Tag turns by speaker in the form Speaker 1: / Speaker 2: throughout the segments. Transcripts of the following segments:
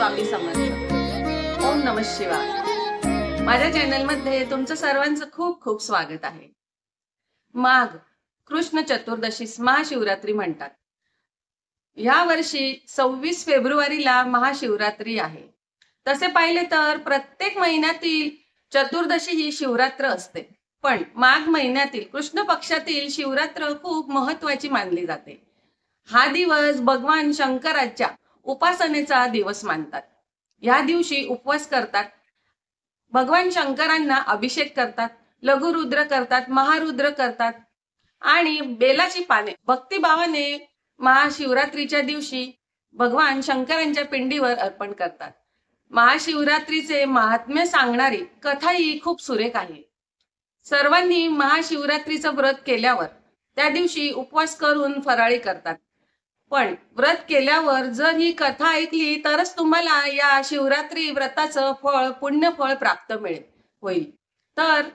Speaker 1: स्वामी समर्थ। ओम नमः शिवाय। माझ्या चॅनल मध्ये तुमचं सर्वांचं खूप खूप स्वागत आहे। माघ कृष्ण चतुर्दशीस महाशिवरात्री म्हणतात। या वर्षी 26 फेब्रुवारीला महाशिवरात्री आहे। तसे पाहिले तर प्रत्येक महिन्यातील चतुर्दशी ही शिवरात्र असते, पण माघ महिन्यातील कृष्ण पक्षातील शिवरात्र खूप महत्त्वाची मानली जाते। हा दिवस भगवान शंकराच्या उपासनेचा दिवस मानतात। या दिवशी उपवास करतात, भगवान शंकरांना अभिषेक करतात, लघुरुद्र करतात, महारुद्र करतात आणि बेलाची पाने भक्तिभावाने महाशिवरात्रीच्या दिवशी भगवान शंकरांच्या पिंडीवर अर्पण करतात। महाशिवरात्रीचे महात्म्य सांगणारी कथा ही खूप सुरेख आहे। सर्वांनी महाशिवरात्रीचं व्रत केल्यावर त्या दिवशी उपवास करून फराळी करतात, पण व्रत केल्यावर जर ही कथा ऐकली तरच तुम्हाला या शिवरात्री व्रताचं फळ पुण्यफळ प्राप्त होईल। तर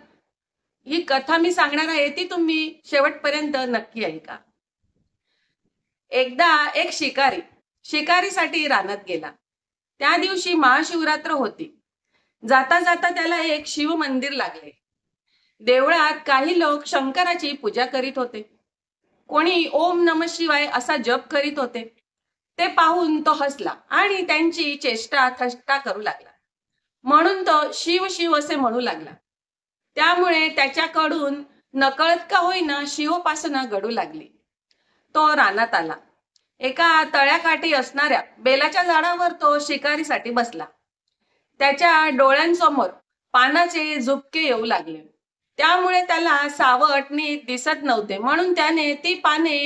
Speaker 1: ही कथा मी सांगणार आहे ती तुम्ही शेवटपर्यंत नक्की ऐका। एकदा एक शिकारी शिकारीसाठी रानात गेला। त्या दिवशी महाशिवरात्र होती। जाता जाता त्याला एक शिव मंदिर लागले। देवळात काही लोक शंकराची पूजा करीत होते, कोणी ओम नमः शिवाय असा जप करीत होते। ते पाहून तो हसला आणि त्यांची चेष्टा थट्टा करू लागला, म्हणून तो शिव शिव असे म्हणू लागला। त्यामुळे त्याच्याकडून नकळत का होईना शिवोपासना घडू लागली। तो रानात आला। एका तळ्याकाठी असणाऱ्या बेलाच्या झाडावर तो शिकारीसाठी बसला। त्याच्या डोळ्यांसमोर पानाचे झुपके येऊ लागले, त्यामुळे त्याला सावट नीट दिसत नव्हते, म्हणून त्याने ती पाने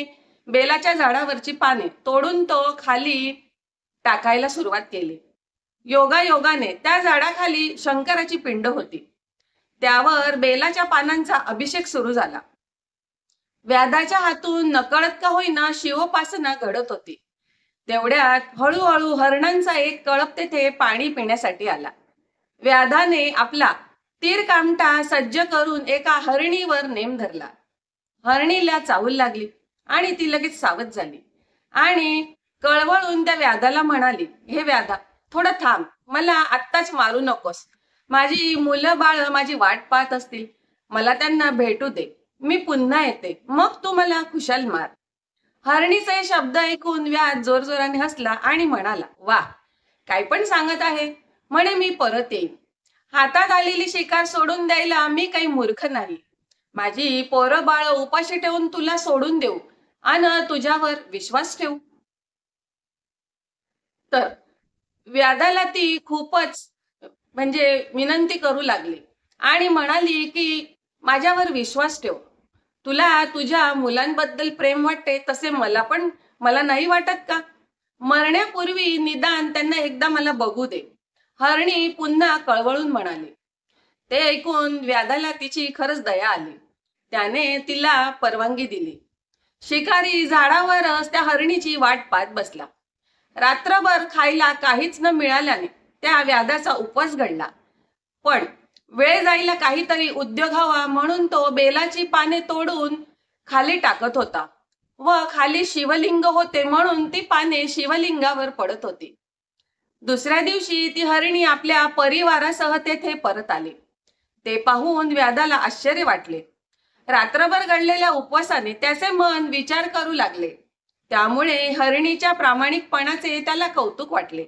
Speaker 1: बेलाच्या झाडावरची पाने तोडून तो खाली टाकायला सुरुवात केली। योगायोगाने त्या झाडाखाली शंकराची पिंड होती। त्यावर बेलाच्या पानांचा अभिषेक सुरू झाला। व्याधाच्या हातून नकळत का होईना शिवोपासना घडत होती। तेवढ्यात हळूहळू हरणांचा एक कळप तेथे पाणी पिण्यासाठी आला। व्याधाने आपला तीर कामटा सज्ज करून एका हरणीवर नेम धरला। हरणीला चावल लागली आणि ती लगेच सावध झाली आणि कळवळून त्या व्याधाला म्हणाली, हे व्याधा, थोडं थांब, मला आत्ताच मारू नकोस। माझी मुलं बाळ माझी वाट पाहत असतील, मला त्यांना भेटू दे, मी पुन्हा येते, मग तू मला खुशाल मार। हरणीचे शब्द ऐकून व्याध जोरजोराने हसला आणि म्हणाला, वाह, काय पण सांगत आहे, म्हणे मी परत येईन। हातात आलेली शिकार सोडून द्यायला मी काही मूर्ख नाही। माझी पोरं बाळ उपाशी ठेवून तुला सोडून देऊ आणि तुझ्यावर विश्वास ठेवू। तर व्याधाला ती खूपच विनंती करू लागली आणि म्हणाली की माझ्यावर विश्वास ठेव। तुला तुझ्या मुलांबद्दल प्रेम वाटते तसे मला नाही वाटत का? मरण्यापूर्वी निदान त्यांना एकदा मला बघू दे। हरणी पुन्हा कळवळून म्हणाली। ते ऐकून व्याधाला तिची खरंच दया आली। त्याने तिला परवानगी दिली। शिकारी झाडावरच त्या हरणीची वाट पाहत बसला। रात्रभर खायला काहीच न मिळाल्याने त्या व्याधाचा उपवास घडला, पण वेळ जायला काहीतरी उद्योग हवा म्हणून तो बेलाची पाने तोडून खाली टाकत होता व खाली शिवलिंग होते म्हणून ती पाने शिवलिंगावर पडत होती। दुसऱ्या दिवशी ती हरिणी आपल्या परिवारासह तेथे परत आली। ते पाहून व्याधाला आश्चर्य वाटले। रात्रभर घडलेल्या उपवासाने त्याचे मन विचार करू लागले, त्यामुळे हरिणीच्या प्रामाणिकपणाचे त्याला कौतुक वाटले।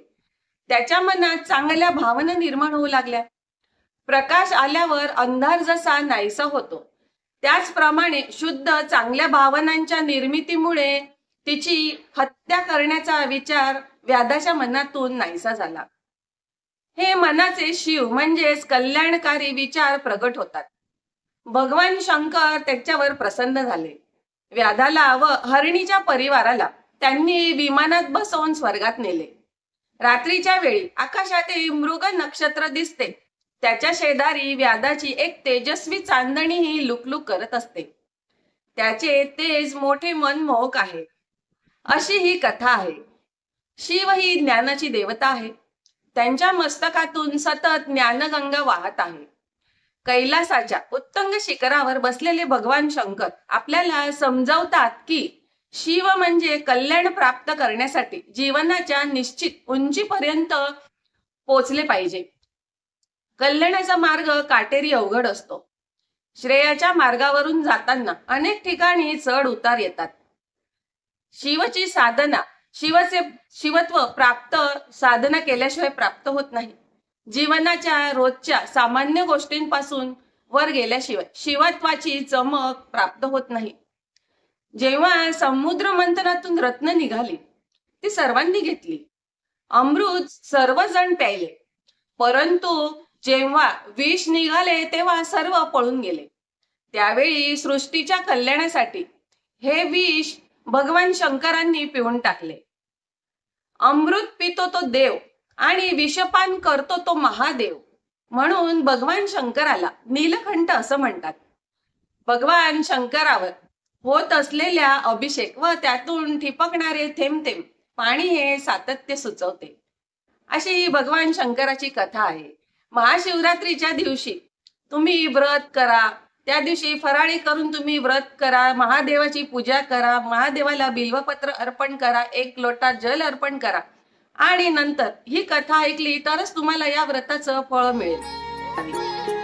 Speaker 1: त्याच्या मनात चांगल्या भावना निर्माण होऊ लागल्या। प्रकाश आल्यावर अंधार जसा नाहीसा होतो, त्याचप्रमाणे शुद्ध चांगल्या भावनांच्या निर्मितीमुळे तिची हत्या करण्याचा विचार व्याधाच्या मनातून नाहीसा झाला। हे मनाचे शिव म्हणजेच कल्याणकारी विचार प्रगट होतात। भगवान शंकर त्याच्यावर प्रसन्न झाले। व्याधाला व हरणीच्या परिवाराला त्यांनी विमानात बसवून स्वर्गात नेले। रात्रीच्या वेळी आकाशात मृग नक्षत्र दिसते, त्याच्या शेजारी व्याधाची एक तेजस्वी चांदणी ही लुकलुक करत असते। त्याचे तेज मोठे मनमोहक आहे। अशी ही कथा आहे। शिव ही ज्ञानाची देवता आहे। त्यांच्या मस्तकातून सतत ज्ञानगंगा वाहत आहे। कैलासाच्या उत्तुंग शिखरावर बसलेले भगवान शंकर आपल्याला समजावतात की शिव म्हणजे कल्याण प्राप्त करण्यासाठी जीवनाच्या निश्चित उंचीपर्यंत पोचले पाहिजे. कल्याणाचा मार्ग काटेरी अवघड असतो. श्रेयाच्या मार्गावरून जाताना अनेक ठिकाणी चढ उतार येतात. शिवची साधना, शिवत्व प्राप्त साधना केल्याशिवाय प्राप्त होत नाही. जीवनाच्या रोजच्या सामान्य गोष्टींपासून वर गेल्याशिवाय शिवत्वाची चमक प्राप्त होत नाही. जेव्हा समुद्र मंथनातून रत्न निघाली ती सर्वांनी घेतली. अमृत सर्वजण प्यायले, परंतु जेव्हा विष निघाले तेव्हा सर्व पळून गेले. त्यावेळी सृष्टीच्या कल्याणासाठी हे विष भगवान शंकरांनी पिऊन टाकले. अमृत पितो तो देव आणि विषपान करतो तो महादेव, म्हणून भगवान शंकराला नीलकंठ असं म्हणतात. भगवान शंकरावर होत असलेल्या अभिषेक व त्यातून ठिपकणारे थेंब थेंब पाणी हे सातत्य सुचवते. अशी ही भगवान शंकराची कथा आहे. महाशिवरात्रीच्या दिवशी तुम्ही व्रत करा, त्या दिवशी फराळी करून तुम्ही व्रत करा, महादेवाची पूजा करा, महादेवाला बिल्वपत्र अर्पण करा, 1 लोटा जल अर्पण करा आणि नंतर ही कथा ऐकली तरच तुम्हाला या व्रताचं फळ मिळेल.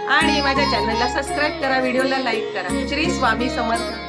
Speaker 1: आणि माझ्या चॅनलला सबस्क्राईब करा, व्हिडिओला लाईक करा. श्री स्वामी समर्थ.